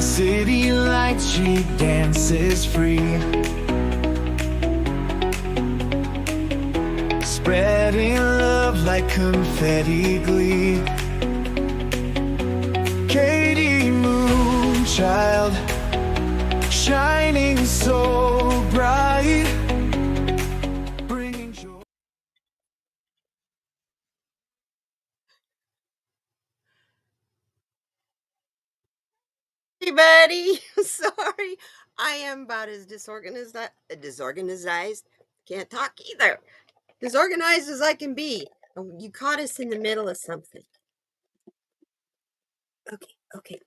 city lights, she dances free, spreading love like confetti glee. Katie Moonchild, shining so bright, bringing joy. Everybody, sorry, I am about as disorganized, can't talk either, disorganized as I can be. You caught us in the middle of something. Okay.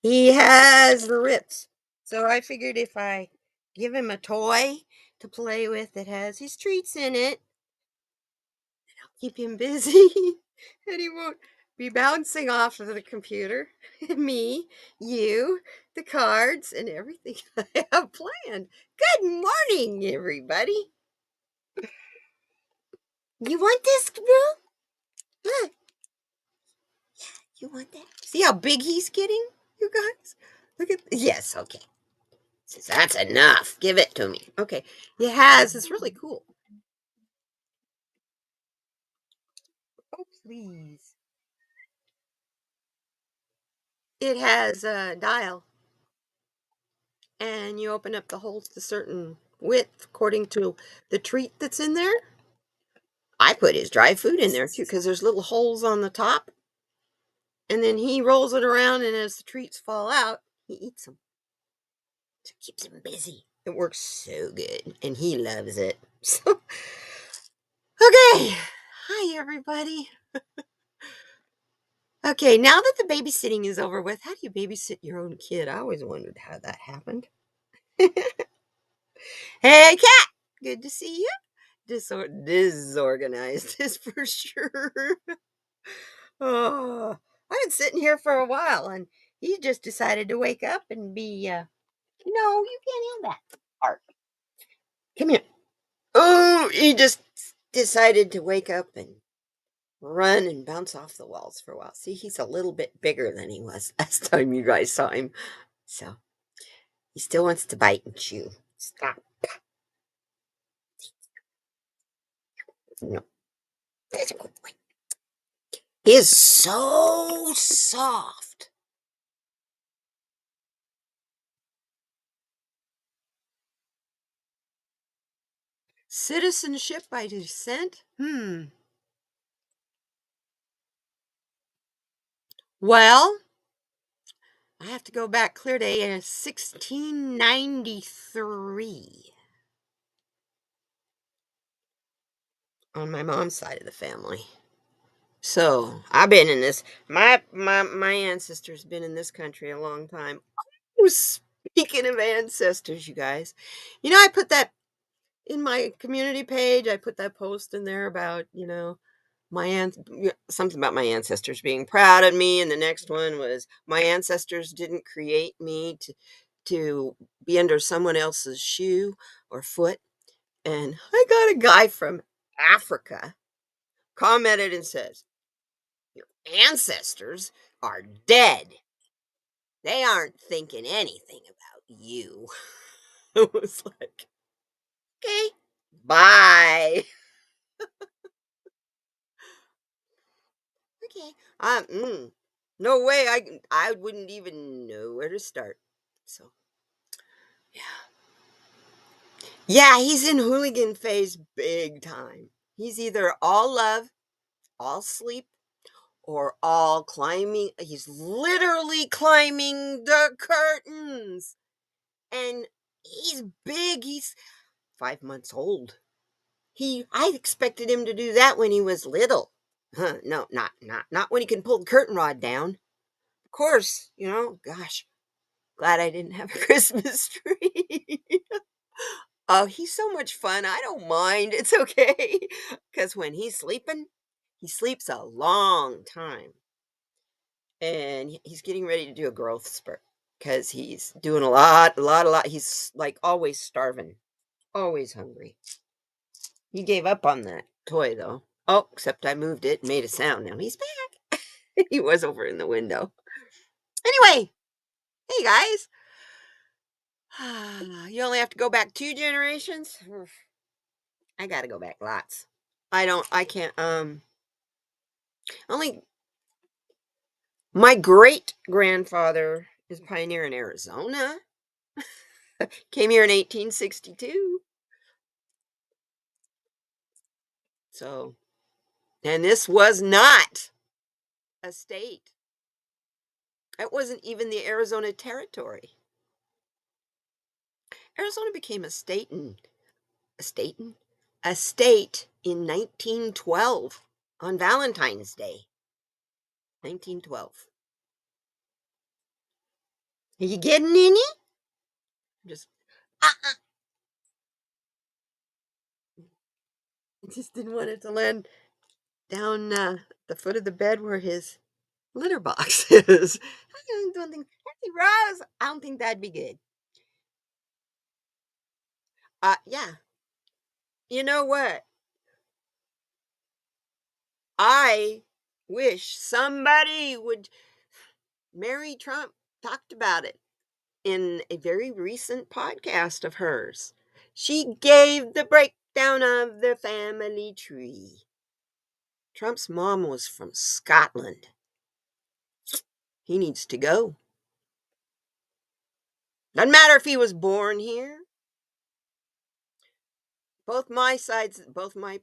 He has the rips, so I figured if I give him a toy to play with that has his treats in it, I'll keep him busy, and he won't be bouncing off of the computer, me, you, the cards, and everything I have planned. Good morning, everybody. You want this, bro? Look, you want that? See how big he's getting, you guys? Look at, yes, okay. Says, that's enough. Give it to me. Okay. It has, it's really cool. Oh, please. It has a dial, and you open up the holes to certain width according to the treat that's in there. I put his dry food in there too because there's little holes on the top, and then he rolls it around, and as the treats fall out, he eats them. So it keeps him busy. It works so good, and he loves it. So, okay. Hi, everybody. Okay, now that the babysitting is over with, how do you babysit your own kid? I always wondered how that happened. Hey, cat. Good to see you. Disorganized is for sure. Oh, I've been sitting here for a while, and he just decided to wake up and be, no, you can't have that part. Come here. Oh, he just decided to wake up and run and bounce off the walls for a while. See, he's a little bit bigger than he was last time you guys saw him. So he still wants to bite and chew. Stop. No, that's a good boy. He is so soft. Citizenship by descent? Well, I have to go back clear to 1693 on my mom's side of the family. So I've been in this. My ancestors been in this country a long time. Oh, speaking of ancestors, you guys, I put that in my community page. I put that post in there about something about my ancestors being proud of me, and the next one was my ancestors didn't create me to be under someone else's shoe or foot. And I got a guy from Africa commented and says, your ancestors are dead. They aren't thinking anything about you. It was like, okay, bye. Okay. No way. I wouldn't even know where to start. So, yeah. Yeah, he's in hooligan phase big time. He's either all love, all sleep, or all climbing. He's literally climbing the curtains. And he's big. He's 5 months old. I expected him to do that when he was little. No, not when he can pull the curtain rod down. Of course, gosh, glad I didn't have a Christmas tree. Oh, he's so much fun. I don't mind. It's okay. Because when he's sleeping, he sleeps a long time. And he's getting ready to do a growth spurt because he's doing a lot. He's like always starving, always hungry. He gave up on that toy though. Oh, except I moved it and made a sound. Now he's back. He was over in the window. Anyway, Hey guys. You only have to go back 2 generations? Oof, I gotta go back lots. I can't, only my great-grandfather is pioneer in Arizona, came here in 1862, so and this was not a state. It wasn't even the Arizona Territory. Arizona became a state in a state in 1912 on Valentine's Day, 1912. Are you getting any? Just uh-uh. Just didn't want it to land down the foot of the bed where his litter box is. I don't think Kathy Rose. I don't think that'd be good. Yeah. You know what? I wish somebody would. Mary Trump talked about it in a very recent podcast of hers. She gave the breakdown of the family tree. Trump's mom was from Scotland. He needs to go. Doesn't matter if he was born here. Both my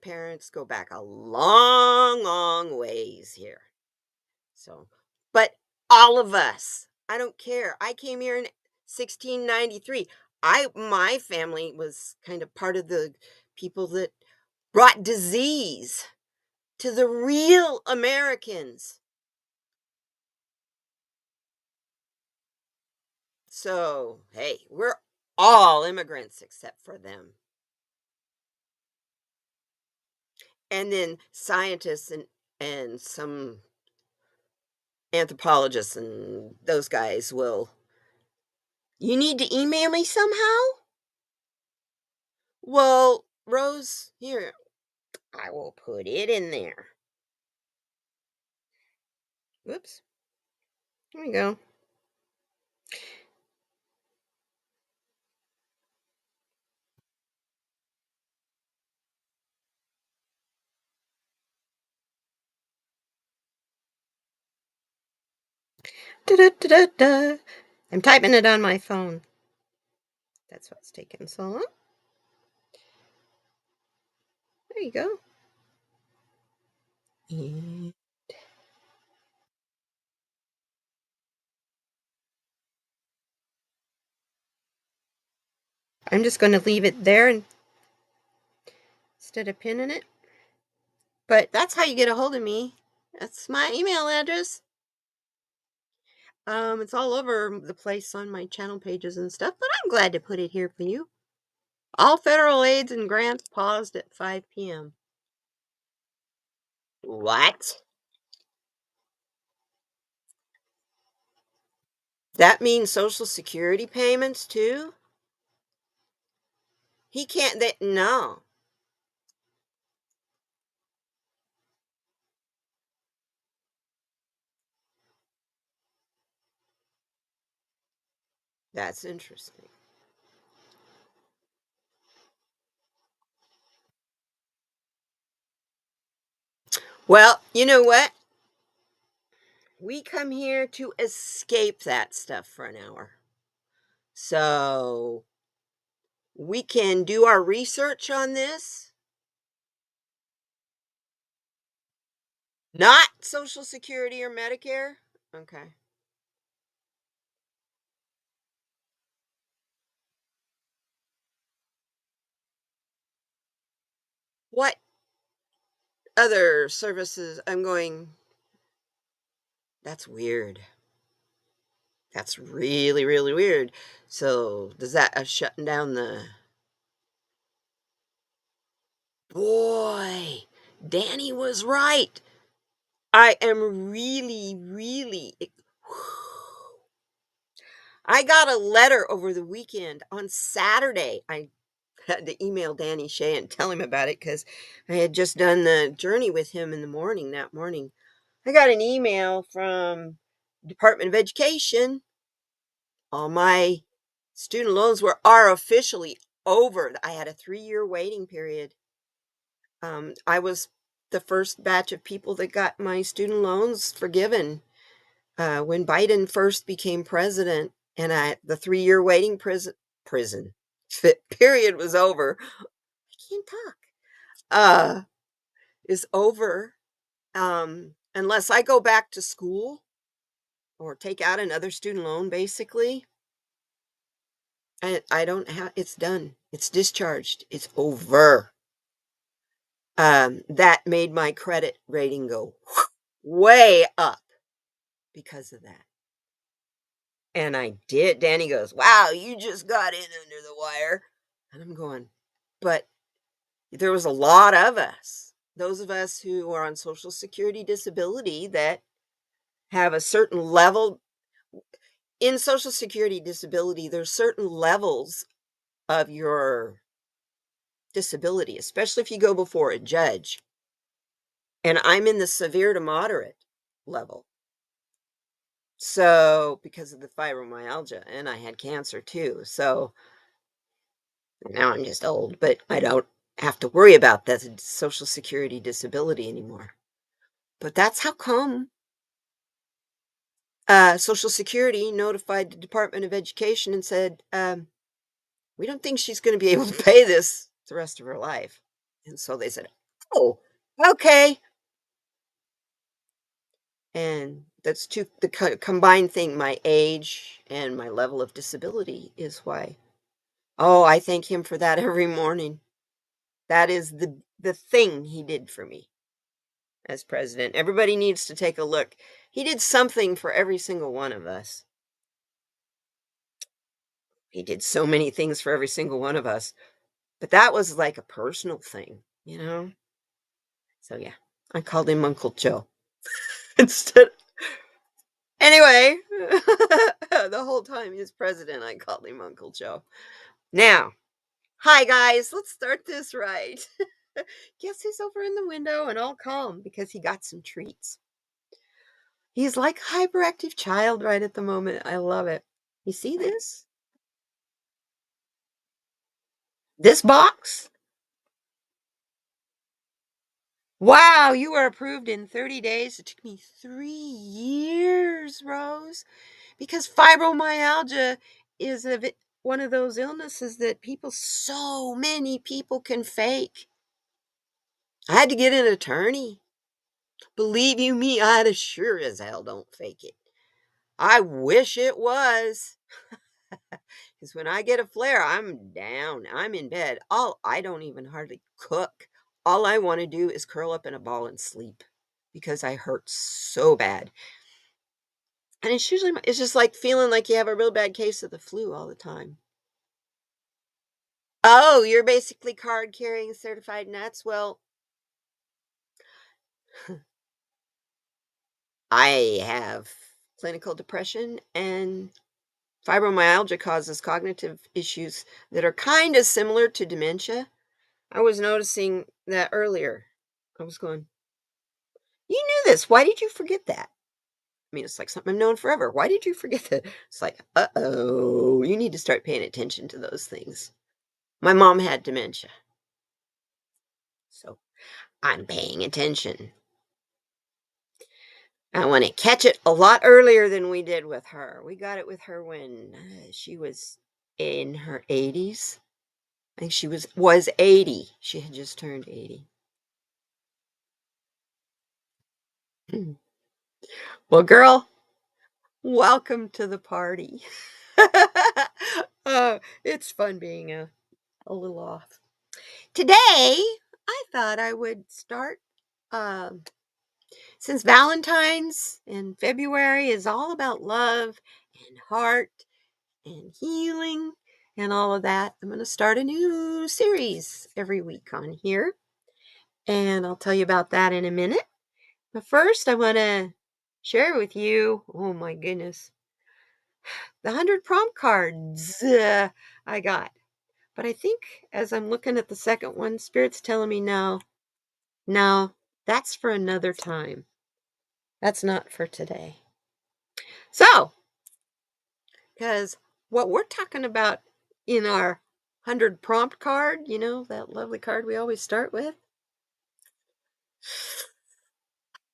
parents go back a long, long ways here. So, but all of us, I don't care. I came here in 1693. My family was kind of part of the people that brought disease to the real Americans. So, hey, we're all immigrants except for them. And then scientists and some anthropologists and those guys will. You need to email me somehow? Well, Rose, here, I will put it in there. Whoops. There we go. Da-da-da-da-da. I'm typing it on my phone. That's what's taking so long. There you go. And I'm just going to leave it there instead of pinning it. But that's how you get a hold of me. That's my email address. It's all over the place on my channel pages and stuff, but I'm glad to put it here for you. All federal aids and grants paused at 5 p.m. What? That means Social Security payments too? He can't, no. That's interesting. Well, you know what? We come here to escape that stuff for an hour. So we can do our research on this. Not Social Security or Medicare. Okay. What other services? I'm going, that's weird. That's really, really weird. So does that shutting down the. Boy, Danny was right. I am really, really. I got a letter over the weekend on Saturday. I had to email Danny Shea and tell him about it because I had just done the journey with him in the morning that morning. I got an email from Department of Education all my student loans are officially over. I had a 3-year waiting period. I was the first batch of people that got my student loans forgiven when Biden first became president, and the 3-year waiting prison period was over. I can't talk. Is over. Unless I go back to school or take out another student loan, basically, I don't have. It's done. It's discharged. It's over. That made my credit rating go way up because of that. And I did. Danny goes, "Wow, you just got in under the wire." And I'm going, but there was a lot of us, those of us who are on Social Security disability that have a certain level. In Social Security disability, there's certain levels of your disability, especially if you go before a judge. And I'm in the severe to moderate level. So, because of the fibromyalgia, and I had cancer too. So now I'm just old, but I don't have to worry about that Social Security disability anymore. But that's how come Social Security notified the Department of Education and said, we don't think she's going to be able to pay this the rest of her life. And so they said, oh, okay. And that's the combined thing, my age and my level of disability is why. Oh, I thank him for that every morning. That is the thing he did for me as president. Everybody needs to take a look. He did something for every single one of us. He did so many things for every single one of us. But that was like a personal thing, you know? So yeah, I called him Uncle Joe instead. Anyway, the whole time he was president, I called him Uncle Joe. Now, hi guys, let's start this right. Guess who's over in the window and all calm because he got some treats. He's like a hyperactive child right at the moment. I love it. You see this? This box? Wow, you were approved in 30 days. It took me 3 years, Rose, because fibromyalgia is one of those illnesses that so many people can fake. I had to get an attorney. Believe you me, I sure as hell don't fake it. I wish it was. Because when I get a flare, I'm down. I'm in bed. I don't even hardly cook. All I want to do is curl up in a ball and sleep because I hurt so bad. And it's just like feeling like you have a real bad case of the flu all the time. Oh, you're basically card carrying certified nuts. Well, I have clinical depression, and fibromyalgia causes cognitive issues that are kind of similar to dementia. I was noticing that earlier. I was going, you knew this. Why did you forget that? I mean, it's like something I've known forever. Why did you forget that? It's like, uh-oh, you need to start paying attention to those things. My mom had dementia, so I'm paying attention. I want to catch it a lot earlier than we did with her. We got it with her when she was in her 80s. I think she was 80. She had just turned 80. Well, girl, welcome to the party. It's fun being a little off. Today, I thought I would start, um, since Valentine's and February is all about love and heart and healing and all of that. I'm going to start a new series every week on here, and I'll tell you about that in a minute. But first, I want to share with you, oh my goodness, the 100 prompt cards I got. But I think as I'm looking at the second one, Spirit's telling me no, that's for another time. That's not for today. So, because what we're talking about in our 100 prompt card, that lovely card we always start with.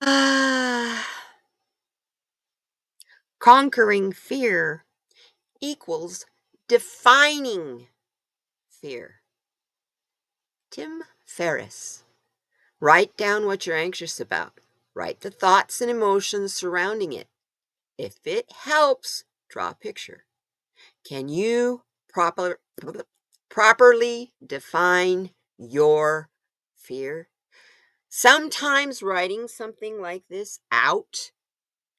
Ah, conquering fear equals defining fear. Tim Ferriss. Write down what you're anxious about. Write the thoughts and emotions surrounding it. If it helps, draw a picture. Can you properly define your fear? Sometimes writing something like this out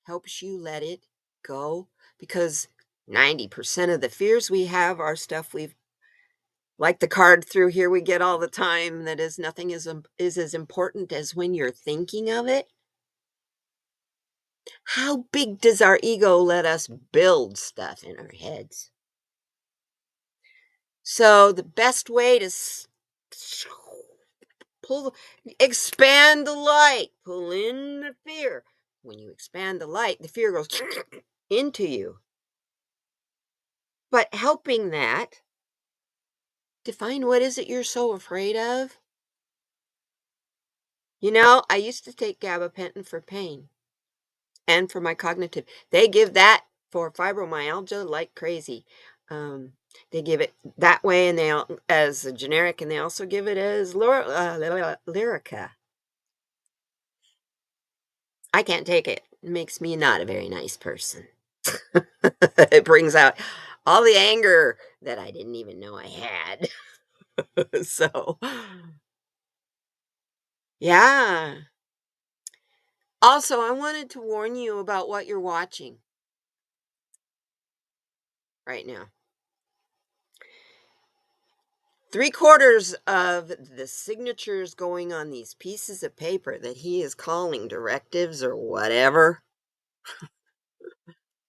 helps you let it go, because 90% of the fears we have are stuff we've, like the card through here we get all the time, that is nothing is as important as when you're thinking of it. How big does our ego let us build stuff in our heads? So the best way to expand the light, pull in the fear. When you expand the light, the fear goes into you. But helping that, define what is it you're so afraid of. I used to take gabapentin for pain and for my cognitive. They give that for fibromyalgia like crazy. They give it that way, and as a generic, and they also give it as Lyrica. I can't take it. It makes me not a very nice person. It brings out all the anger that I didn't even know I had. So, yeah. Also, I wanted to warn you about what you're watching right now. 3/4 of the signatures going on these pieces of paper that he is calling directives or whatever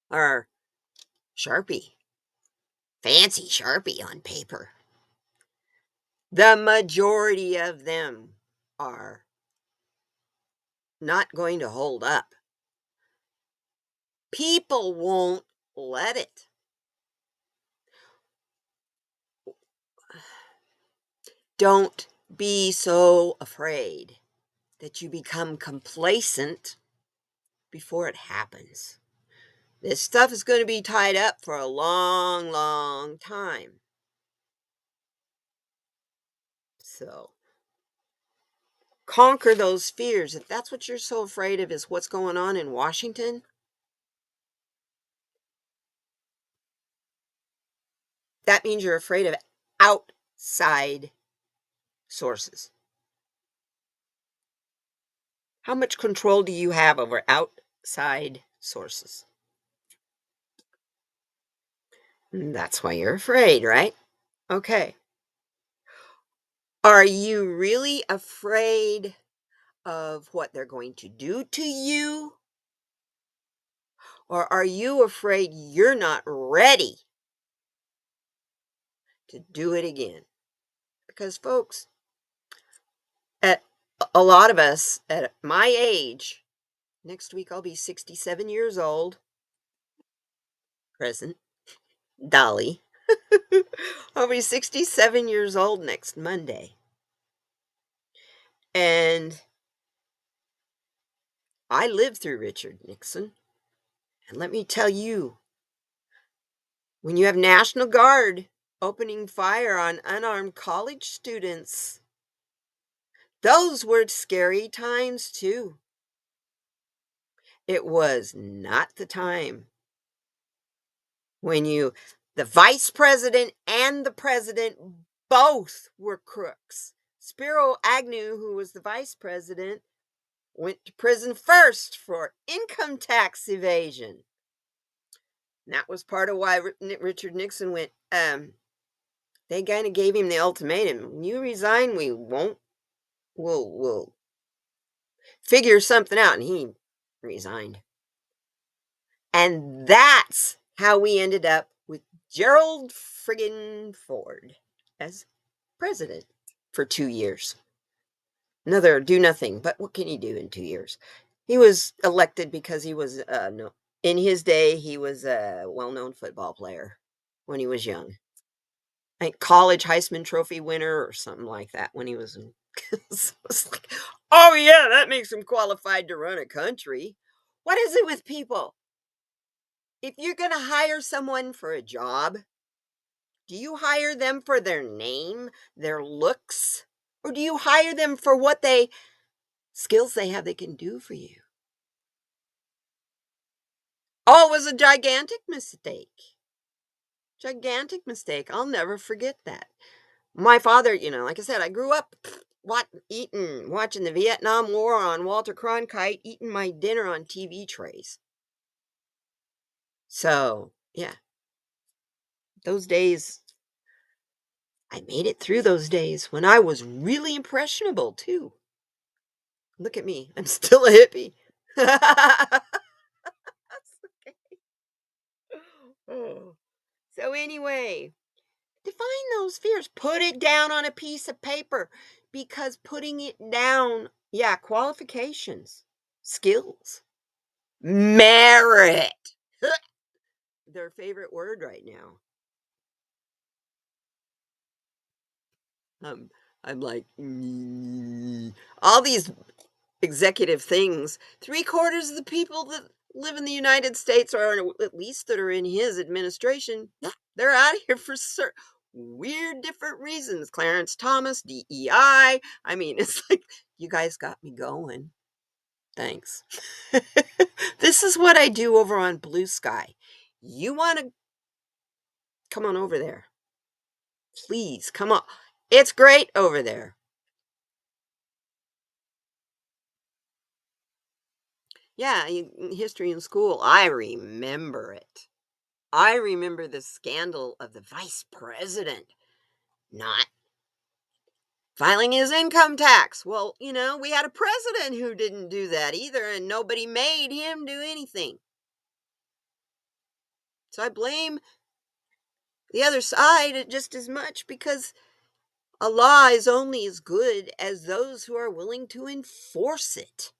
are Sharpie, fancy Sharpie on paper. The majority of them are not going to hold up. People won't let it. Don't be so afraid that you become complacent before it happens. This stuff is going to be tied up for a long, long time. So conquer those fears. If that's what you're so afraid of, is what's going on in Washington, that means you're afraid of outside sources. How much control do you have over outside sources? That's why you're afraid, right? Okay. Are you really afraid of what they're going to do to you? Or are you afraid you're not ready to do it again? Because, folks, at a lot of us at my age, next week I'll be 67 years old, present, Dolly. I'll be 67 years old next Monday. And I lived through Richard Nixon. And let me tell you, when you have National Guard opening fire on unarmed college students, those were scary times too. It was not the time when the vice president and the president both were crooks. Spiro Agnew, who was the vice president, went to prison first for income tax evasion. And that was part of why Richard Nixon went, they kind of gave him the ultimatum. When you resign, we'll figure something out. And he resigned. And that's how we ended up with Gerald friggin' Ford as president for 2 years. Another do nothing, but what can he do in 2 years? He was elected because he was, in his day, he was a well-known football player. when he was young. I think college Heisman Trophy winner or something like that when he was in so it's like, "Oh, yeah, that makes him qualified to run a country." What is it with people? If you're gonna hire someone for a job, do you hire them for their name, their looks, or do you hire them for what they skills they have they can do for you? Oh, it was a gigantic mistake. Gigantic mistake. I'll never forget that. My father, like I said, I grew up watching the Vietnam War on Walter Cronkite, eating my dinner on TV trays. So, yeah, those days, I made it through those days when I was really impressionable too. Look at me. I'm still a hippie. Oh. So anyway, define those fears. Put it down on a piece of paper because putting it down, yeah, qualifications, skills, merit. Their favorite word right now. Um, I'm like, all these executive things. Three-quarters of the people that live in the United States, or at least that are in his administration, they're out of here for weird different reasons. Clarence Thomas, DEI. I mean, it's like, you guys got me going. Thanks. This is what I do over on Blue Sky. You want to come on over there? Please come on. It's great over there. Yeah, history in school. I remember it. I remember the scandal of the vice president not filing his income tax. Well, we had a president who didn't do that either, and nobody made him do anything. So I blame the other side just as much because a law is only as good as those who are willing to enforce it.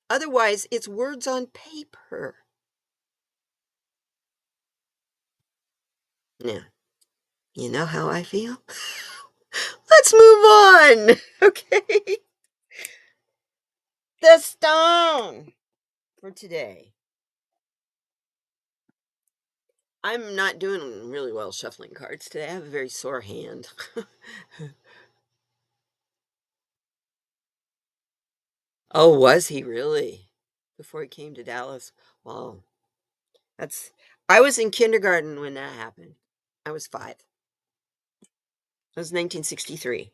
Otherwise, it's words on paper. Yeah, you know how I feel? Let's move on. Okay. The stone for today. I'm not doing really well shuffling cards today. I have a very sore hand. Oh, was he really? Before he came to Dallas? Well, that's I was in kindergarten when that happened. I was 5. It was 1963,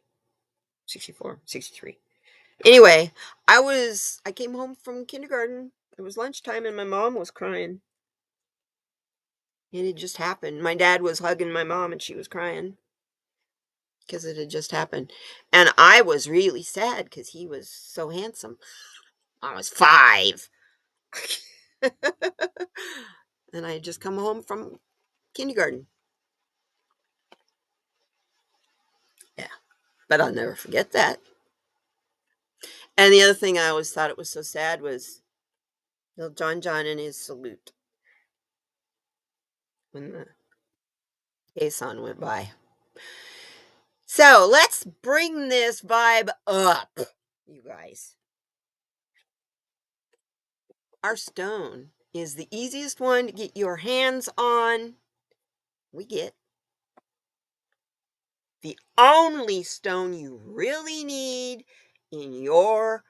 64, 63. Anyway, I came home from kindergarten. It was lunchtime and my mom was crying. It had just happened. My dad was hugging my mom and she was crying because it had just happened. And I was really sad because he was so handsome. I was 5. And I had just come home from kindergarten. Yeah, but I'll never forget that. And the other thing I always thought it was so sad was little John and his salute when the caisson went by. So let's bring this vibe up, you guys. Our stone is the easiest one to get your hands on. We get the only stone you really need in your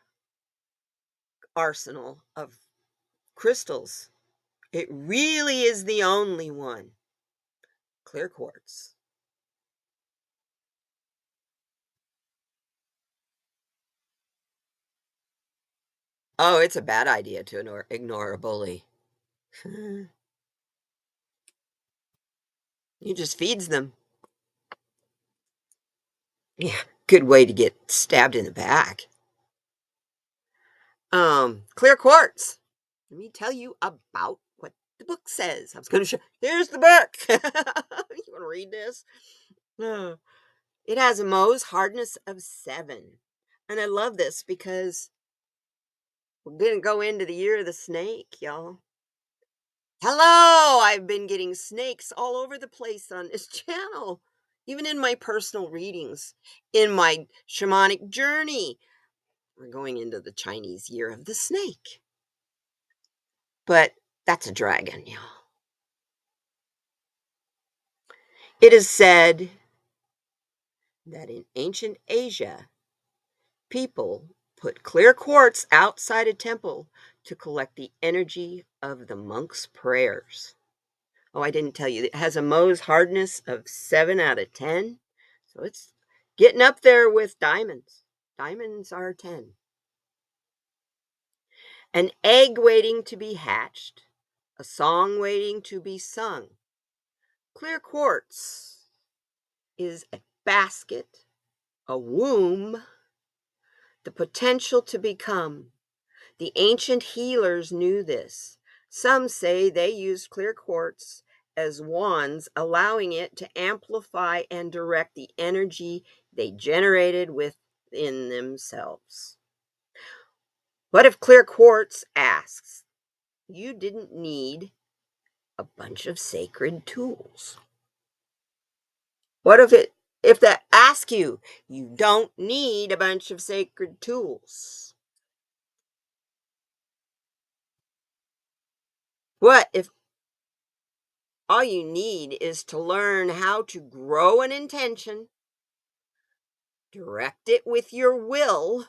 arsenal of crystals. It really is the only one. Clear quartz. Oh, it's a bad idea to ignore a bully. He just feeds them. Yeah, good way to get stabbed in the back. Clear quartz. Let me tell you about what the book says. I was going to show. Here's the book. You want to read this? Uh, it has a Mohs hardness of 7, and I love this because we're going to go into the year of the snake, y'all. Hello! I've been getting snakes all over the place on this channel, even in my personal readings, in my shamanic journey. We're going into the Chinese year of the snake. But that's a dragon, y'all. It is said that in ancient Asia, people put clear quartz outside a temple to collect the energy of the monks' prayers. Oh, I didn't tell you. It has a Mohs hardness of 7 out of 10. So it's getting up there with diamonds. Diamonds are 10. An egg waiting to be hatched, a song waiting to be sung. Clear quartz is a basket, a womb, the potential to become. The ancient healers knew this. Some say they used clear quartz as wands, allowing it to amplify and direct the energy they generated within themselves. What if clear quartz asks, you didn't need a bunch of sacred tools? What if that asks you, you don't need a bunch of sacred tools? What if all you need is to learn how to grow an intention, direct it with your will,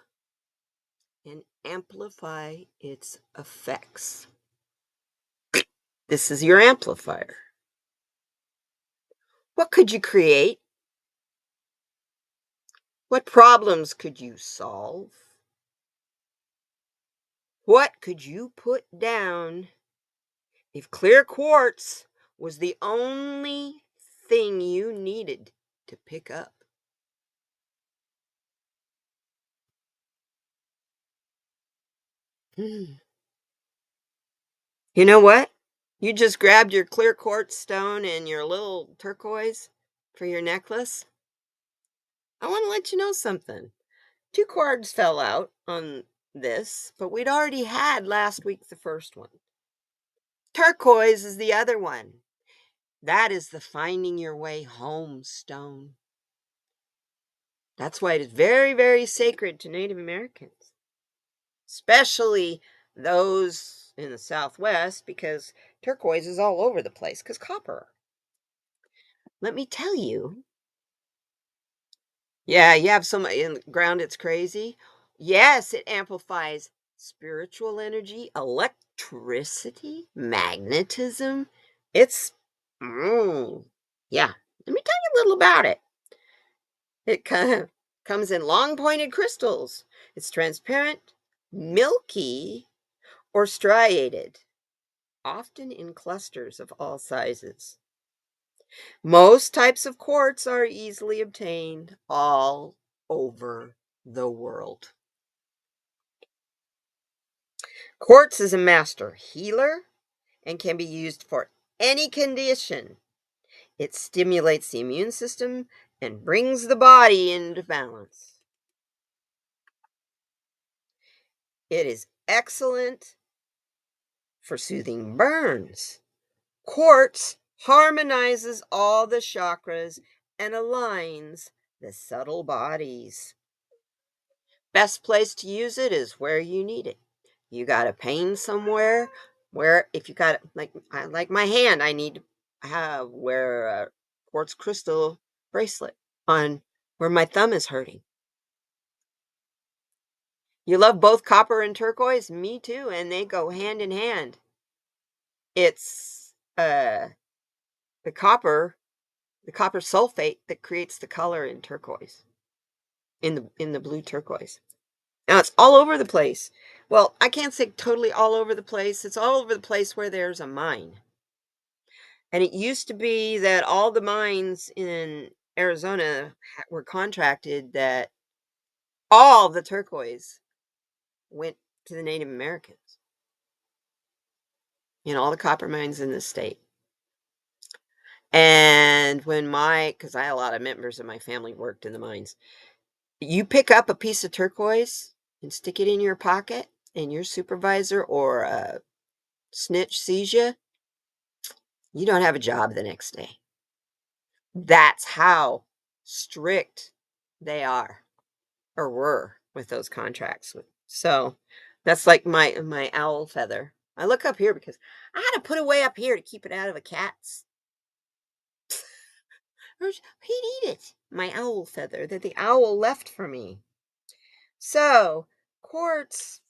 and amplify its effects? This is your amplifier. What could you create? What problems could you solve? What could you put down if clear quartz was the only thing you needed to pick up? Hmm. You know what? You just grabbed your clear quartz stone and your little turquoise for your necklace. I want to let you know something. Two cards fell out on this, but we'd already had last week the first one. Turquoise is the other one. That is the finding your way home stone. That's why it is very, very sacred to Native Americans, especially those in the Southwest, because turquoise is all over the place because copper. Let me tell you. Yeah, you have some in the ground, it's crazy. Yes, it amplifies spiritual energy, electricity, magnetism. It's, mm, yeah. Let me tell you a little about it. It comes in long pointed crystals. It's transparent, milky, or striated, often in clusters of all sizes. Most types of quartz are easily obtained all over the world. Quartz is a master healer and can be used for any condition. It stimulates the immune system and brings the body into balance. It is excellent for soothing burns. Quartz harmonizes all the chakras and aligns the subtle bodies. Best place to use it is where you need it. You got a pain somewhere where if you got like my hand, I need to wear a quartz crystal bracelet on where my thumb is hurting. You love both copper and turquoise? Me too, and they go hand in hand. It's the copper, the copper sulfate that creates the color in turquoise, in the blue turquoise. Now it's all over the place. Well, I can't say totally all over the place. It's all over the place where there's a mine. And it used to be that all the mines in Arizona were contracted that all the turquoise went to the Native Americans in all the copper mines in the state. And because I had a lot of members of my family worked in the mines, you pick up a piece of turquoise and stick it in your pocket, and your supervisor or a snitch sees you, you don't have a job the next day. That's how strict they are or were with those contracts. So that's like my owl feather. I look up here because I had to put it way up here to keep it out of a cat's. He'd eat it. My owl feather that the owl left for me. So, quartz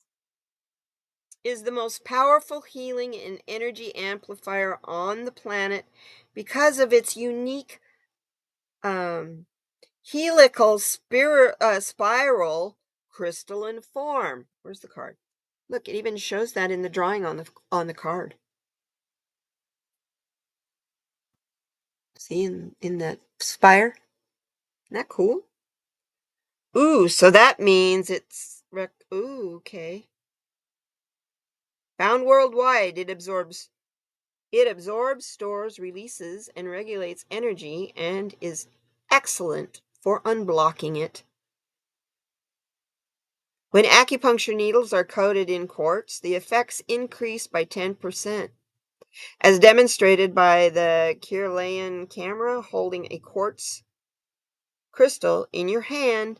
is the most powerful healing and energy amplifier on the planet because of its unique um, helical spiral crystalline form. Where's the card? Look, it even shows that in the drawing on the card. See in the spire? Isn't that cool? Ooh, so that means it's ooh, okay. Found worldwide, it absorbs, stores, releases, and regulates energy and is excellent for unblocking it. When acupuncture needles are coated in quartz, the effects increase by 10%. As demonstrated by the Kirlian camera, holding a quartz crystal in your hand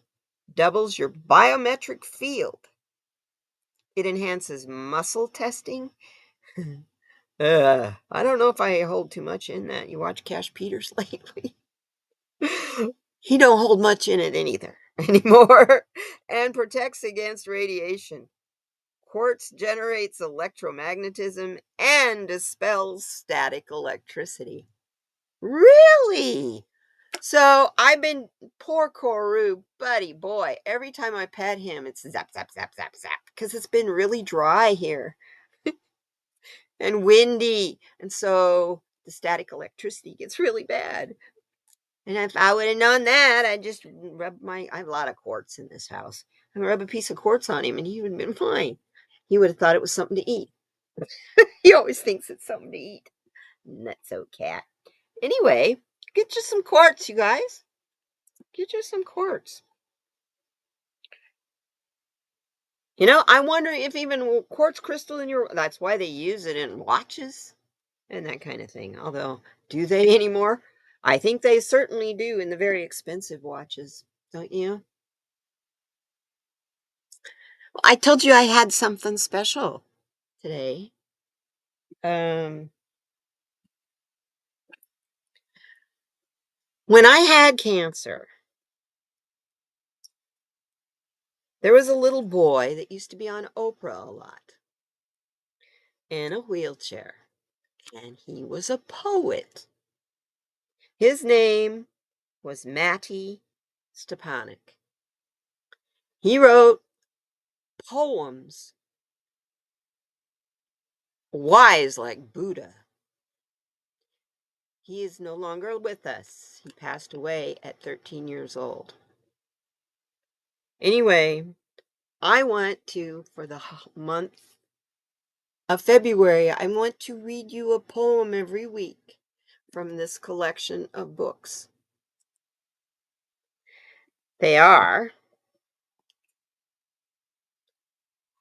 doubles your biometric field. It enhances muscle testing. I don't know if I hold too much in that. You watch Cash Peters lately? He don't hold much in it either anymore. And protects against radiation. Quartz generates electromagnetism and dispels static electricity. Really? So I've been poor Koru, buddy boy. Every time I pet him, it's zap, zap, zap, zap, zap. Because it's been really dry here and windy. And so the static electricity gets really bad. And if I would have known that, I'd just I have a lot of quartz in this house. I'd rub a piece of quartz on him and he would have been fine. He would have thought it was something to eat. He always thinks it's something to eat. Nutso cat. Anyway, get you some quartz, you guys. Get you some quartz. You know, I wonder if even quartz crystal in your, that's why they use it in watches and that kind of thing. Although, do they anymore? I think they certainly do in the very expensive watches, don't you? Well, I told you I had something special today. Um, when I had cancer, there was a little boy that used to be on Oprah a lot in a wheelchair, and he was a poet. His name was Mattie Stepanek. He wrote poems wise like Buddha. He is no longer with us. He passed away at 13 years old. Anyway, I want to, for the month of February, I want to read you a poem every week from this collection of books. They are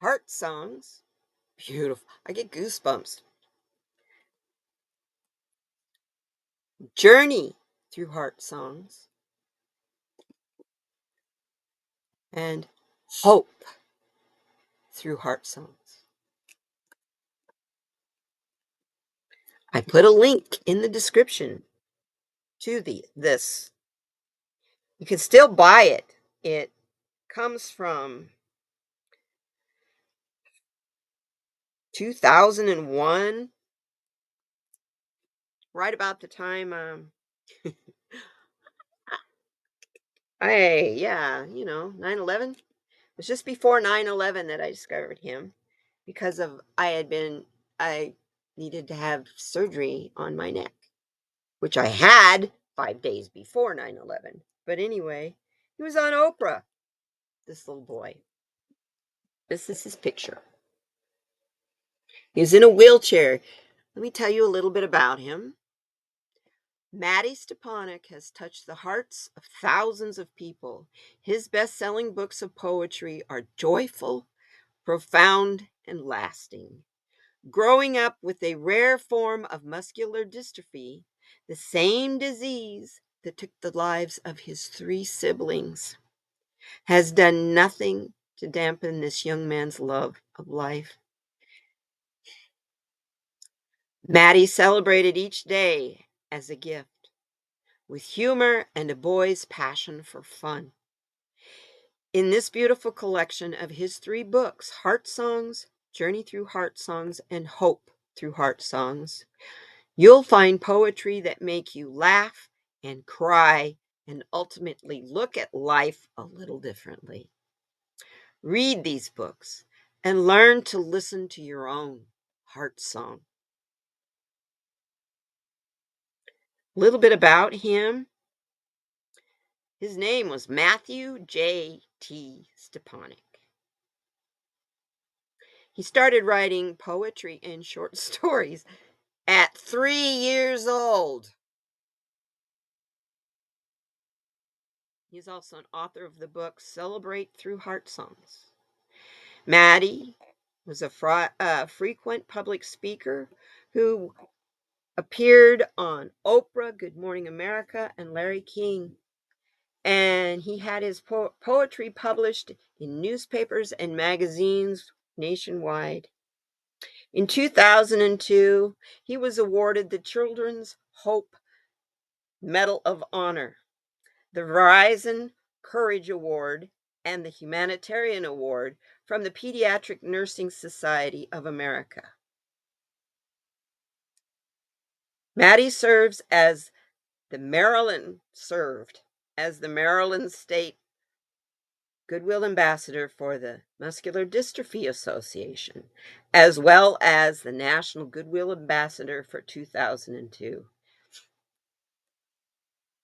Heartsongs. Beautiful. I get goosebumps. Journey through Heartsongs. And Hope through Heartsongs. I put a link in the description to this. You can still buy it. It comes from 2001, right about the time yeah, 9/11. It was just before 9/11 that I discovered him because of I needed to have surgery on my neck, which I had 5 days before 9/11. But anyway, he was on Oprah, this little boy. This is his picture. He was in a wheelchair. Let me tell you a little bit about him. Mattie Stepanek has touched the hearts of thousands of people. His best-selling books of poetry are joyful, profound, and lasting. growing up with a rare form of muscular dystrophy, the same disease that took the lives of his 3 siblings, has done nothing to dampen this young man's love of life. Mattie celebrated each day as a gift, with humor and a boy's passion for fun. In this beautiful collection of his 3 books, Heartsongs, Journey Through Heartsongs, and Hope Through Heartsongs, you'll find poetry that make you laugh and cry and ultimately look at life a little differently. Read these books and learn to listen to your own heart song. A little bit about him. His name was Matthew J.T. Stepanek. He started writing poetry and short stories at 3 years old. He's also an author of the book Celebrate Through Heartsongs. Mattie was a frequent public speaker who appeared on Oprah, Good Morning America, and Larry King. And he had his poetry published in newspapers and magazines nationwide. In 2002, he was awarded the Children's Hope Medal of Honor, the Verizon Courage Award, and the Humanitarian Award from the Pediatric Nursing Society of America. Mattie served as the Maryland State Goodwill Ambassador for the Muscular Dystrophy Association, as well as the National Goodwill Ambassador for 2002.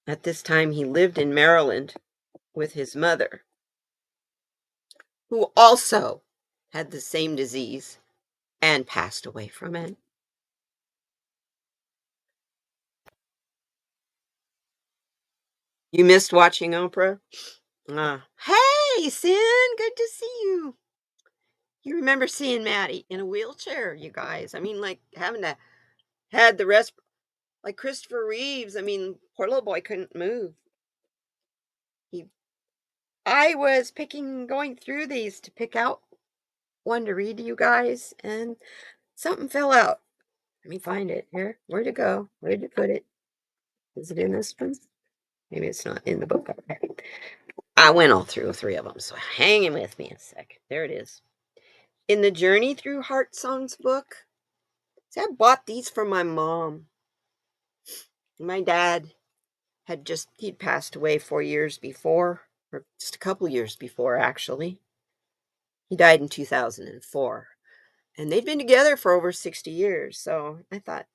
At this time, he lived in Maryland with his mother, who also had the same disease and passed away from it. You missed watching Oprah? Hey, Sin, good to see you. You remember seeing Mattie in a wheelchair, you guys. I mean, like having to had the rest like Christopher Reeves. I mean, poor little boy couldn't move. He I was going through these to pick out one to read to you guys, and something fell out. Let me find it here. Where'd it go? Where did you put it? Is it in this one? Maybe it's not in the book. Okay. I went all through 3 of them, so hang in with me a sec. There it is. In the Journey Through Heartsongs book, see, I bought these for my mom. My dad he'd passed away 4 years before, or just a couple years before, actually. He died in 2004. And they'd been together for over 60 years. So I thought,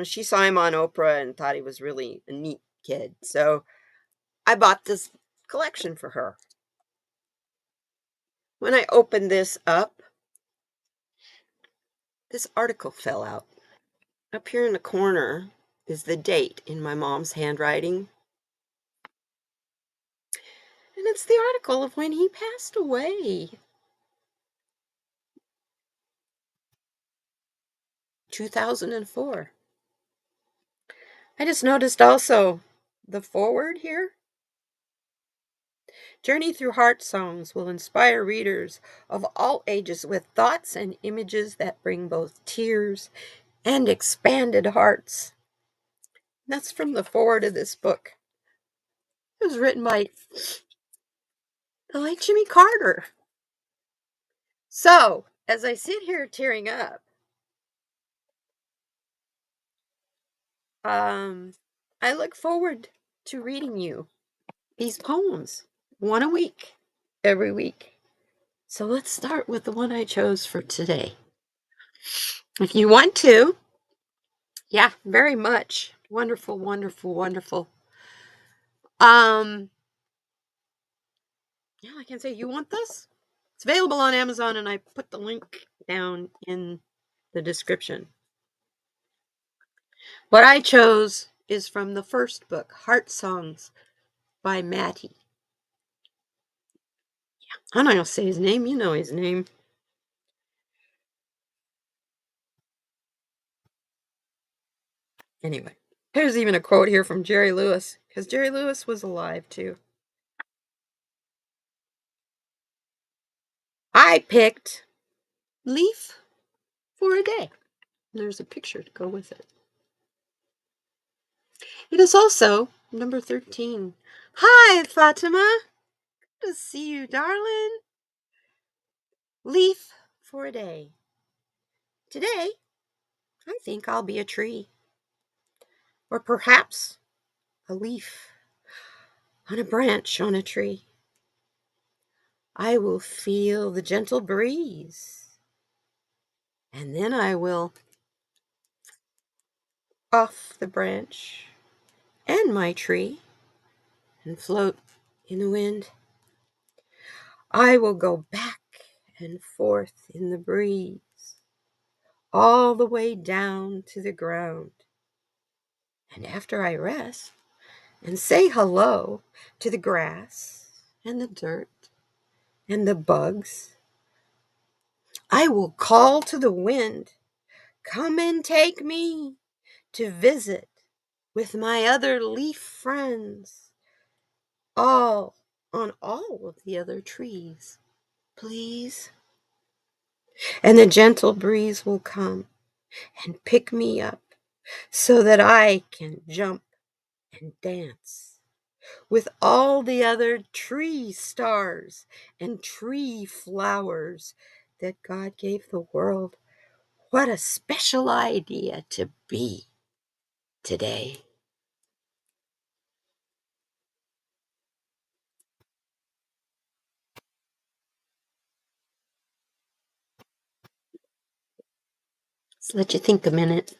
she saw him on Oprah and thought he was really a neat kid. So I bought this collection for her. When I opened this up, this article fell out. Up here in the corner is the date in my mom's handwriting. And it's the article of when he passed away. 2004. I just noticed also the foreword here. Journey Through Heartsongs will inspire readers of all ages with thoughts and images that bring both tears and expanded hearts. That's from the foreword of this book. It was written by the late Jimmy Carter. So, as I sit here tearing up, I look forward to reading you these poems, one a week, every week. So let's start with the one I chose for today. If you want to, yeah, very much. Wonderful, wonderful, wonderful. Yeah, I can say, you want this? It's available on Amazon, and I put the link down in the description. What I chose is from the first book, Heartsongs by Mattie. I'm not going to say his name. You know his name. Anyway, there's even a quote here from Jerry Lewis, because Jerry Lewis was alive too. I picked leaf for a day. There's a picture to go with it. It is also number 13. Hi, Fatima. Good to see you, darling. Leaf for a day. Today, I think I'll be a tree. Or perhaps a leaf on a branch on a tree. I will feel the gentle breeze. And then I will off the branch and my tree and float in the wind. I will go back and forth in the breeze, all the way down to the ground. And after I rest and say hello to the grass and the dirt and the bugs, I will call to the wind, come and take me to visit with my other leaf friends, all on all of the other trees, please. And the gentle breeze will come and pick me up so that I can jump and dance with all the other tree stars and tree flowers that God gave the world. What a special idea to be today. Let's let you think a minute.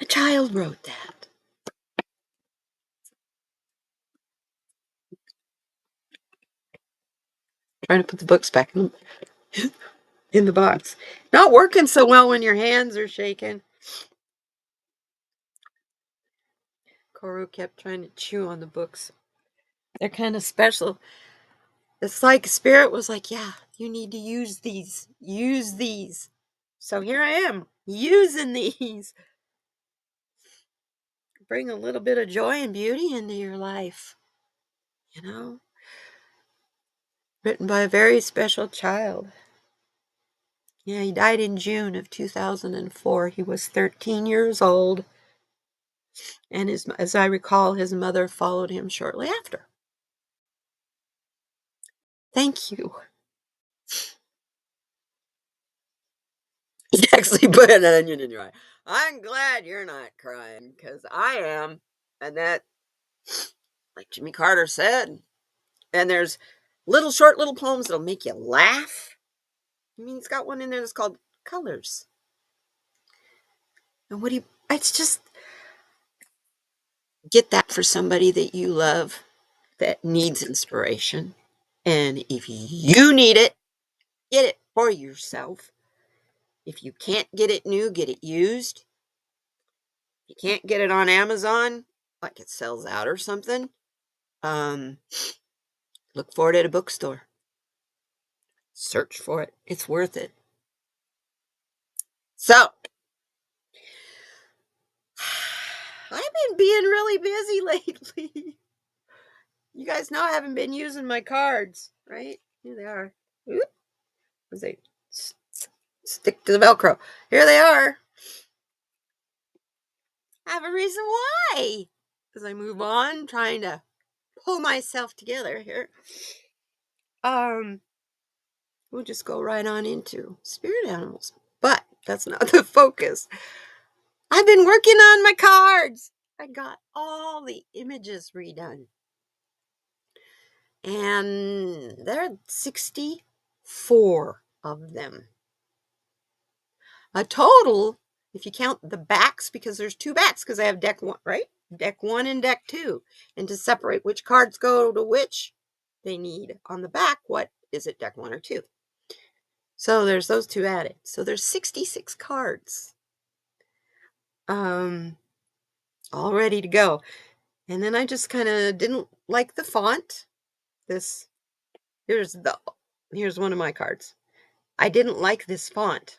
A child wrote that. Trying to put the books back in the box. Not working so well when your hands are shaking. Koru kept trying to chew on the books. They're kind of special. It's like Spirit was like, yeah, you need to use these. Use these. So here I am, using these. Bring a little bit of joy and beauty into your life. You know? Written by a very special child. Yeah, he died in June of 2004. He was 13 years old. And as I recall, his mother followed him shortly after. Thank you. He actually put an onion in your eye. I'm glad you're not crying, because I am. And that, like Jimmy Carter said, and there's short little poems that'll make you laugh. I mean, he's got one in there that's called Colors. And it's just, get that for somebody that you love that needs inspiration. And if you need it, get it for yourself. If you can't get it new, get it used. You can't get it on Amazon, like it sells out or something, look for it at a bookstore. Search for it. It's worth it. So, I've been being really busy lately. You guys know I haven't been using my cards, right? Here they are. Oop. As they stick to the Velcro. Here they are. I have a reason why. As I move on, trying to pull myself together here. We'll just go right on into spirit animals. But that's not the focus. I've been working on my cards. I got all the images redone. And there are 64 of them. A total, if you count the backs, because there's two backs, because I have deck one, right? Deck one and deck two. And to separate which cards go to which, they need on the back, what is it, deck one or two? So there's those two added. So there's 66 cards. All ready to go. And then I just kind of didn't like the font. Here's one of my cards. I didn't like this font.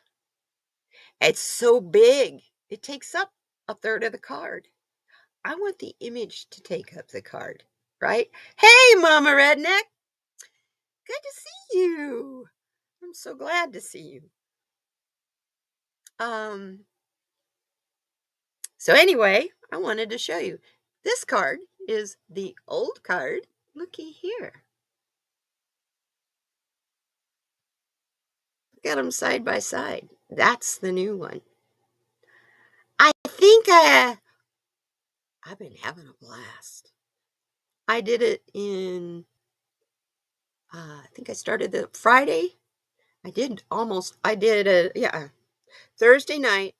It's so big. It takes up a third of the card. I want the image to take up the card, right? Hey, Mama Redneck. Good to see you. I'm so glad to see you. So anyway, I wanted to show you. This card is the old card. Looky here. Look at them side by side. That's the new one. I think I've been having a blast. I did it in, I think I started the Friday. I did Thursday night,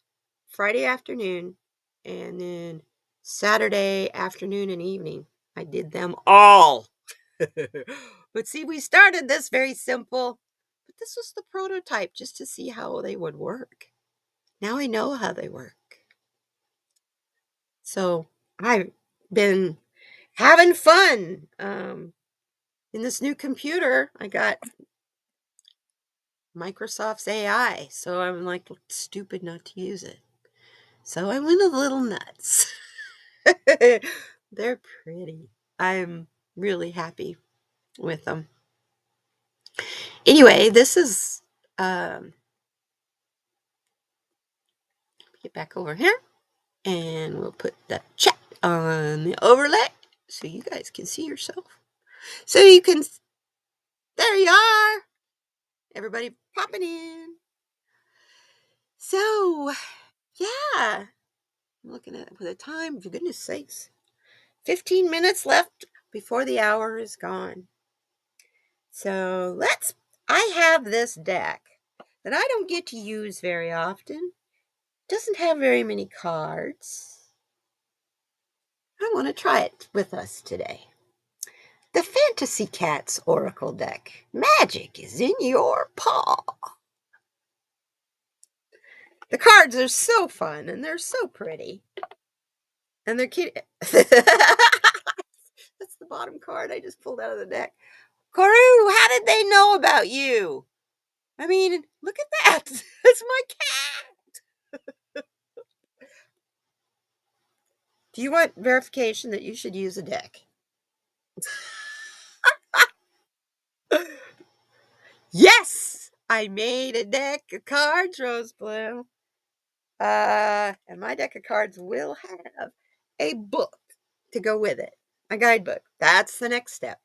Friday afternoon, and then Saturday afternoon and evening. I did them all. But see, we started this very simple, but this was the prototype just to see how they would work. Now I know how they work. So I've been having fun. In this new computer, I got Microsoft's AI, so I'm like stupid not to use it. So I went a little nuts. They're pretty. I'm really happy with them. Anyway, this is get back over here and we'll put the chat on the overlay so you guys can see yourself. So you can, there you are. Everybody popping in. So, yeah. I'm looking at the time, for goodness sakes. 15 minutes left before the hour is gone. So I have this deck that I don't get to use very often. It doesn't have very many cards. I want to try it with us today. The Fantasy Cats Oracle deck. Magic is in your paw. The cards are so fun and they're so pretty. And they're cute. That's the bottom card I just pulled out of the deck. Karu, how did they know about you? I mean, look at that. That's my cat. Do you want verification that you should use a deck? Yes, I made a deck of cards, Rose Blue. And my deck of cards will have a book to go with it, a guidebook. That's the next step.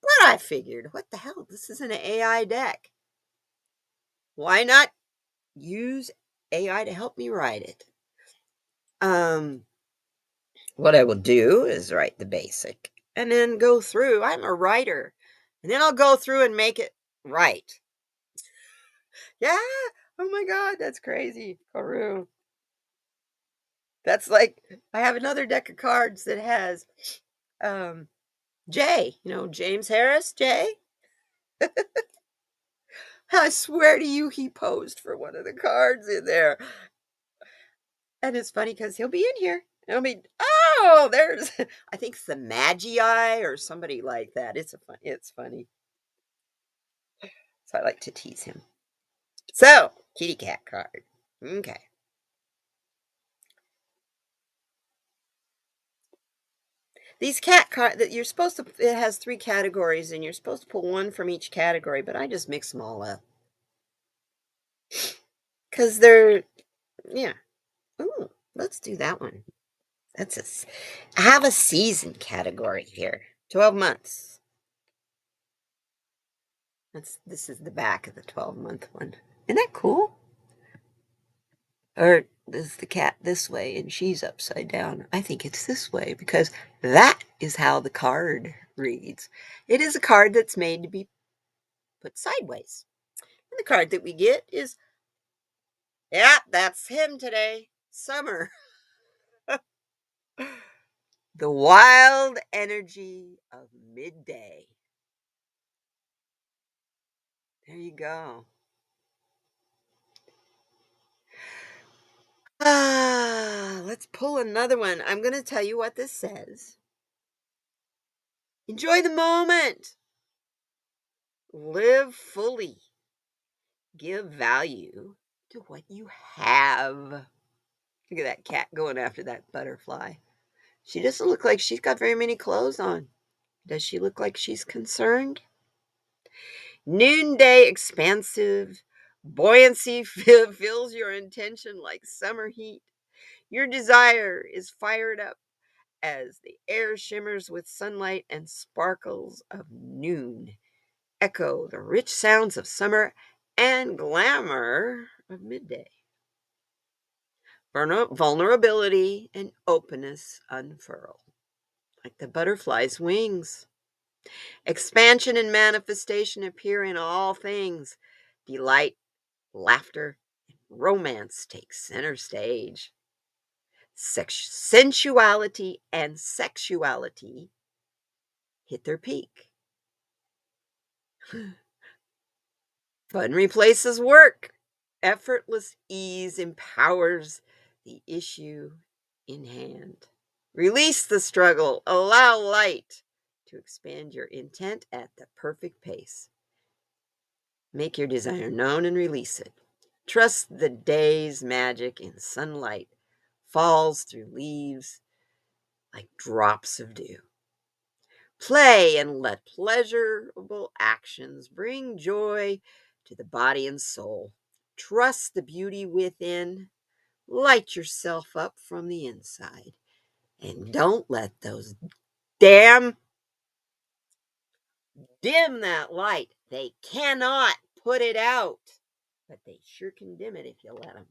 But I figured, what the hell? This is an AI deck. Why not use AI to help me write it? What I will do is write the basic and then go through. I'm a writer. And then I'll go through and make it right. Yeah. Oh my God, that's crazy. Karu. That's like, I have another deck of cards that has Jay, James Harris, Jay. I swear to you, he posed for one of the cards in there. And it's funny because he'll be in here. I mean, oh, there's, I think it's the Magi or somebody like that. It's funny. So I like to tease him. So, kitty cat card. Okay. These cat cards that you're supposed to, it has 3 categories and you're supposed to pull one from each category, but I just mix them all up. Because they're, yeah. Ooh, let's do that one. I have a season category here. 12 months. This is the back of the 12-month one. Isn't that cool? Or is the cat this way and she's upside down? I think it's this way because that is how the card reads. It is a card that's made to be put sideways. And the card that we get is, yeah, that's him today. Summer. The wild energy of midday. There you go. Let's pull another one. I'm going to tell you what this says. Enjoy the moment. Live fully. Give value to what you have. Look at that cat going after that butterfly. She doesn't look like she's got very many clothes on. Does she look like she's concerned? Noonday expansive buoyancy fills your intention like summer heat. Your desire is fired up as the air shimmers with sunlight and sparkles of noon echo the rich sounds of summer and glamour of midday. Vulnerability and openness unfurl like the butterfly's wings. Expansion and manifestation appear in all things. Delight, laughter, and romance take center stage. Sensuality and sexuality hit their peak. Fun replaces work. Effortless ease empowers the issue in hand. Release the struggle. Allow light to expand your intent at the perfect pace. Make your desire known and release it. Trust the day's magic in sunlight falls through leaves like drops of dew. Play and let pleasurable actions bring joy to the body and soul. Trust the beauty within. Light yourself up from the inside. And don't let those damn dim that light. They cannot put it out, but they sure can dim it if you let them.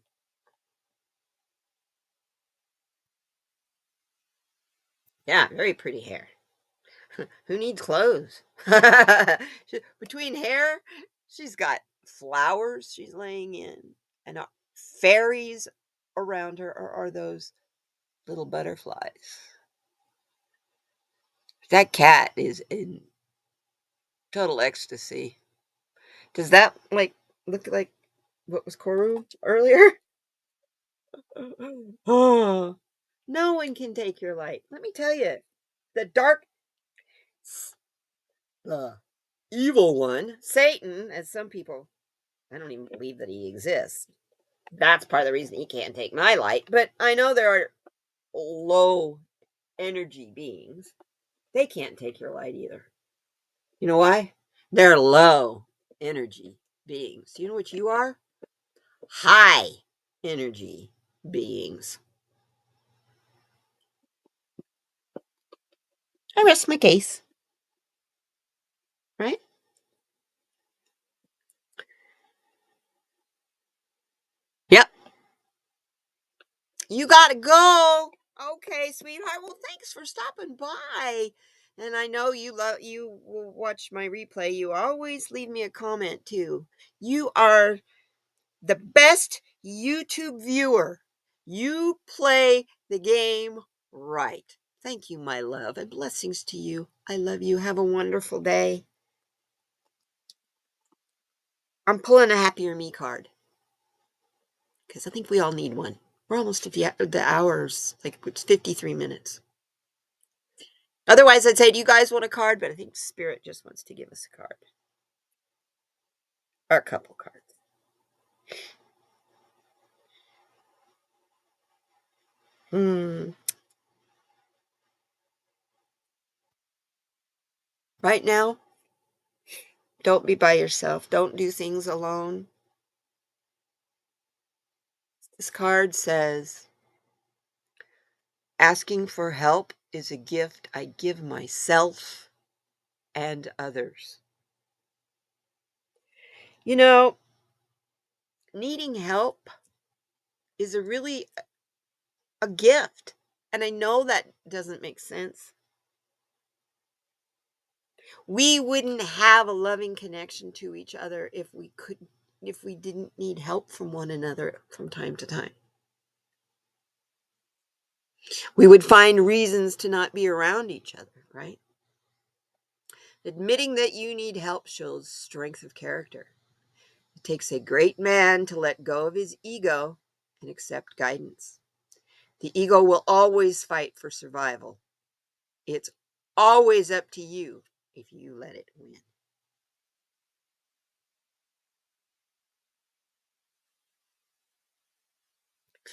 Yeah, very pretty hair. Who needs clothes? Between hair, she's got flowers she's laying in, and fairies around her, or are those little butterflies? That cat is in total ecstasy. Does that look like what was Koru earlier? Oh, no one can take your light. Let me tell you, the dark, the evil one, Satan, as some people, I don't even believe that he exists. That's part of the reason he can't take my light. But I know there are low energy beings. They can't take your light either. You know why? They're low energy beings. You know what you are? High energy beings. I rest my case, right? Yep. You got to go. Okay, sweetheart. Well, thanks for stopping by. And I know you will watch my replay. You always leave me a comment too. You are the best YouTube viewer. You play the game right. Thank you, my love, and blessings to you. I love you. Have a wonderful day. I'm pulling a happier me card because I think we all need one. We're almost at the hours, like it's 53 minutes. Otherwise, I'd say, do you guys want a card? But I think Spirit just wants to give us a card. Or a couple cards. Right now, don't be by yourself. Don't do things alone. This card says, asking for help is a gift I give myself and others. You know, needing help is a gift. And I know that doesn't make sense. We wouldn't have a loving connection to each other if we didn't need help from one another from time to time. We would find reasons to not be around each other, right? Admitting that you need help shows strength of character. It takes a great man to let go of his ego and accept guidance. The ego will always fight for survival. It's always up to you if you let it win.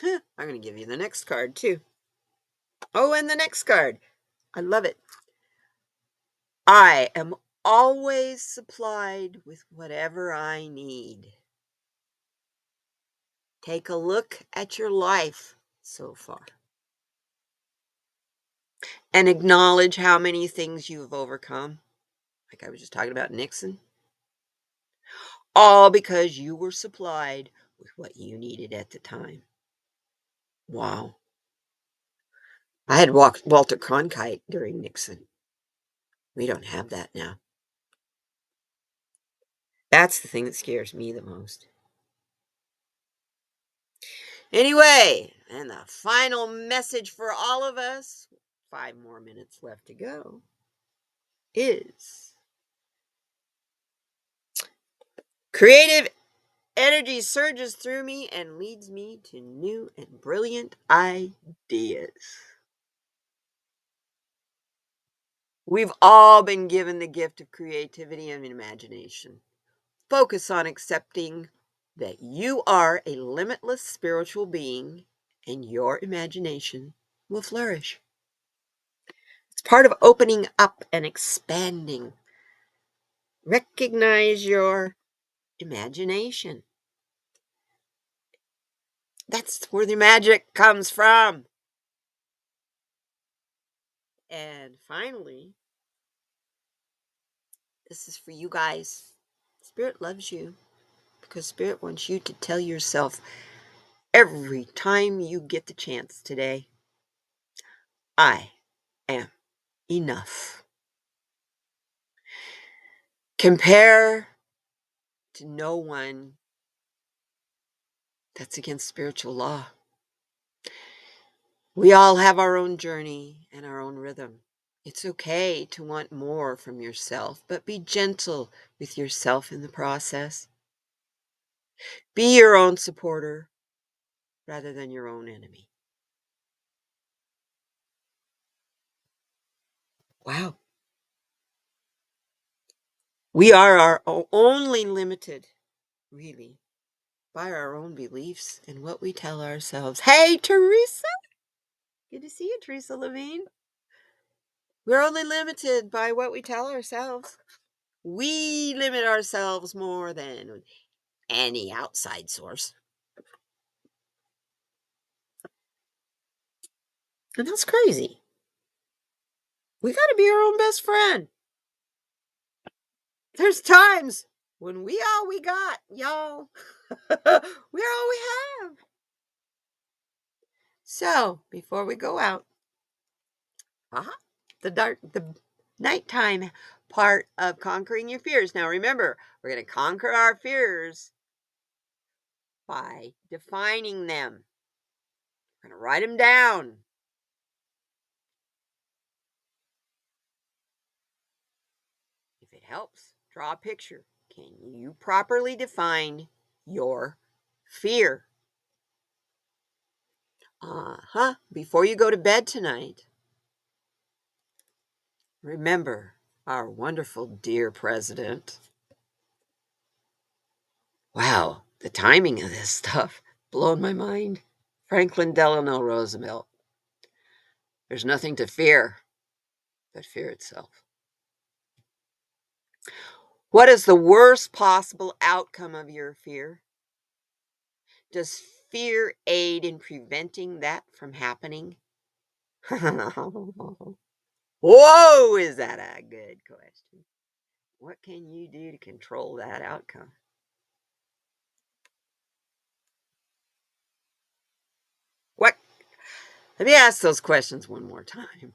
I'm going to give you the next card, too. Oh, and the next card. I love it. I am always supplied with whatever I need. Take a look at your life so far and acknowledge how many things you've overcome. Like I was just talking about Nixon. All because you were supplied with what you needed at the time. Wow. I had Walter Cronkite during Nixon. We don't have that now. That's the thing that scares me the most. Anyway, and the final message for all of us, 5 more minutes left to go, is creative energy surges through me and leads me to new and brilliant ideas. We've all been given the gift of creativity and imagination. Focus on accepting that you are a limitless spiritual being and your imagination will flourish. It's part of opening up and expanding. Recognize your imagination. That's where the magic comes from. And finally, this is for you guys. Spirit loves you because Spirit wants you to tell yourself every time you get the chance today, I am enough. Compare to no one. That's against spiritual law. We all have our own journey and our own rhythm. It's okay to want more from yourself, but be gentle with yourself in the process. Be your own supporter rather than your own enemy. Wow. We are our only limited, really, by our own beliefs and what we tell ourselves. Hey, Teresa. Good to see you, Teresa Levine. We're only limited by what we tell ourselves. We limit ourselves more than any outside source. And that's crazy. We got to be our own best friend. There's times when we all we got, y'all. We're all we have. So, before we go out, the nighttime part of conquering your fears. Now, remember, we're going to conquer our fears by defining them. We're going to write them down. If it helps, draw a picture. Can you properly define your fear? Before you go to bed tonight, remember our wonderful dear president. Wow, the timing of this stuff blown my mind. Franklin Delano Roosevelt. There's nothing to fear but fear itself. What is the worst possible outcome of your fear? Does fear aid in preventing that from happening? Whoa, is that a good question? What can you do to control that outcome? What? Let me ask those questions one more time.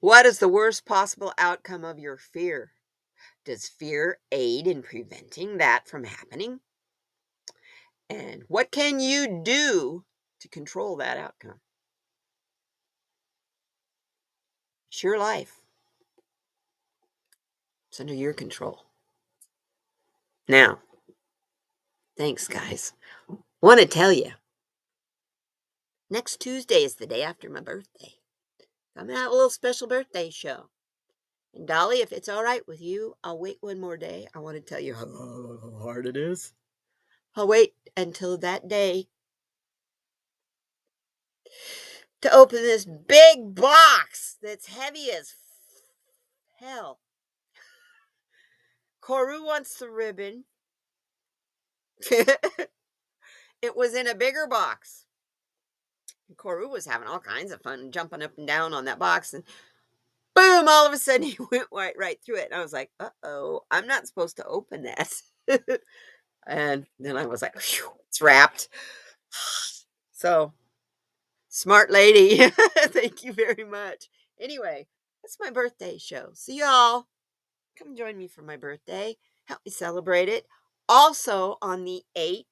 What is the worst possible outcome of your fear? Does fear aid in preventing that from happening? And what can you do to control that outcome? It's your life. It's under your control. Now, thanks, guys. Want to tell you, next Tuesday is the day after my birthday. I'm going to have a little special birthday show. And Dolly, if it's all right with you, I'll wait one more day. I want to tell you how hard it is. I'll wait until that day to open this big box that's heavy as hell. Koru wants the ribbon. It was in a bigger box. Koru was having all kinds of fun jumping up and down on that box, and boom, all of a sudden he went right through it. And I was like, uh-oh, I'm not supposed to open that. And then I was like, phew, it's wrapped. So smart lady. Thank you very much. Anyway, it's my birthday show. So y'all come join me for my birthday. Help me celebrate it. Also on the 8th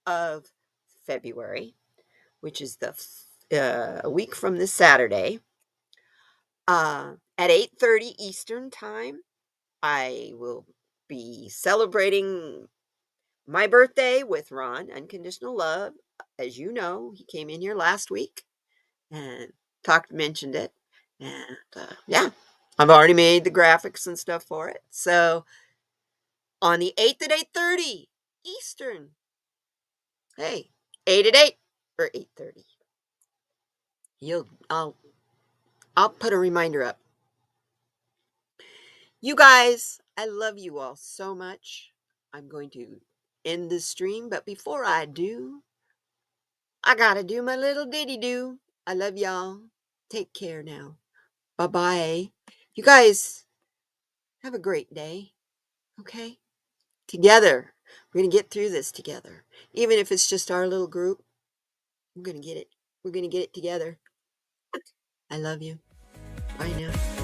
of February, which is a week from this Saturday, at 8:30 Eastern time, I will be celebrating my birthday with Ron, Unconditional Love. As you know, he came in here last week and mentioned it. And yeah, I've already made the graphics and stuff for it. So on the 8th at 8:30 Eastern. Hey, 8 at 8 or 8:30. You'll I'll put a reminder up. You guys, I love you all so much. I'm going to end this stream, but before I do, I gotta do my little ditty do. I love y'all. Take care now. Bye-bye. You guys have a great day. Okay? Together. We're gonna get through this together. Even if it's just our little group, we're gonna get it. We're gonna get it together. I love you. Bye now.